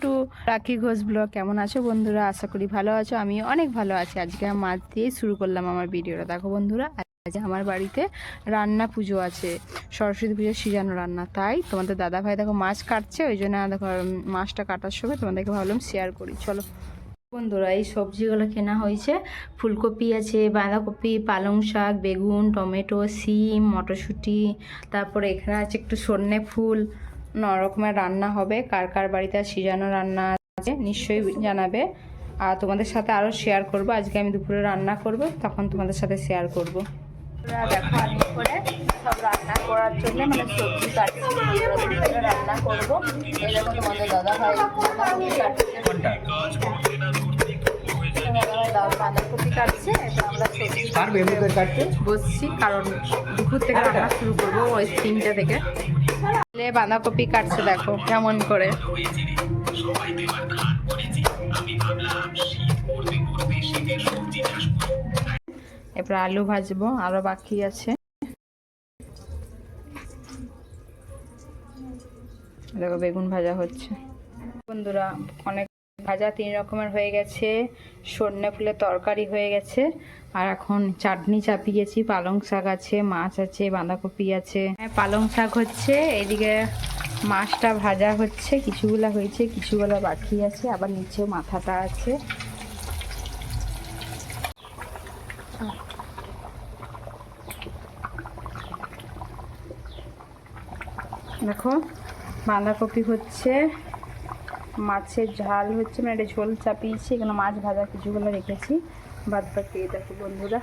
Two রাখি Ghosh blog. কেমন আছো বন্ধুরা? আশা করি ভালো আছো। আমি অনেক ভালো আছি। আজকে মাছ দিয়েই শুরু করলাম আমার ভিডিওটা। দেখো বন্ধুরা, আজ আমার বাড়িতে রান্না পুজো আছে, সরস্বতী পুজোর সিজানো রান্না। তাই তোমাদের দাদা ভাই দেখো মাছ কাটছে, ওই জন্য দেখো মাছটা কাটার সময় তোমাদেরকে ভাবলাম শেয়ার করি। চলো বন্ধুরা, এই সবজিগুলো কেনা হয়েছে। ফুলকপি আছে, বাঁধাকপি, পালং শাক, বেগুন, টমেটো, সিম, মটরশুঁটি, তারপরে এখানে আছে একটু সর্ষে ফুল। 9 রকমের রান্না হবে। কার কার বাড়িতে সিজানো রান্না আছে নিশ্চয়ই জানাবে, আর তোমাদের সাথে আরও শেয়ার করব। আজকে আমি দুপুরে রান্না করব, তখন তোমাদের সাথে শেয়ার করব। দেখো আমি করে সব রান্না করার জন্য মানে সবজি কাটছি, রান্না করবো। এই দেখো তোমাদের দাদা ভাই বাঁধাকপি কাটছে, আমরা বসছি, কারণ দুপুর থেকে রান্না শুরু করবো ওই 3টে থেকে। বাঁধাকপি কাটছে দেখো কেমন করে। এরপর আলু ভাজবো, আরো বাকি আছে। দেখো বেগুন ভাজা হচ্ছে। বন্ধুরা, অনেক ভাজা 3 রকমের হয়ে গেছে, সর্ষে ফুলের তরকারি হয়ে গেছে, আর এখন চাটনি চাপিয়েছি। পালং শাক আছে, মাছ আছে, বাঁধাকপি আছে। পালং শাক হচ্ছে, এদিকে মাছটা ভাজা হচ্ছে। কিছুগুলা হয়েছে, কিছুগুলা বাকি আছে, আবার নিচেও মাথাটা আছে। দেখো বাঁধাকপি হচ্ছে, মাছের ঝাল হচ্ছে, মানে এটা ঝোল চাপিয়েছি। এখানে মাছ ভাজা কিছুগুলো রেখেছি, বাদ বাকি। দেখো বন্ধুরা,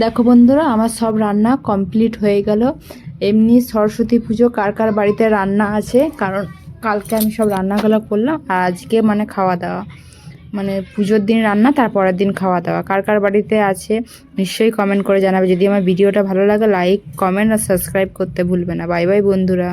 দেখো বন্ধুরা, আমার সব রান্না কমপ্লিট হয়ে গেল। এমনি সরস্বতী পুজো কার কার বাড়িতে রান্না আছে, কারণ কালকে আমি সব রান্নাগুলো করলাম, আর আজকে মানে খাওয়া দাওয়া, মানে পুজোর দিন রান্না, তারপরের দিন খাওয়া দাওয়া। কার কার বাড়িতে আছে নিশ্চয়ই কমেন্ট করে জানাবে। যদি আমার ভিডিওটা ভালো লাগে, লাইক, কমেন্ট আর সাবস্ক্রাইব করতে ভুলবে না। বাই বাই বন্ধুরা।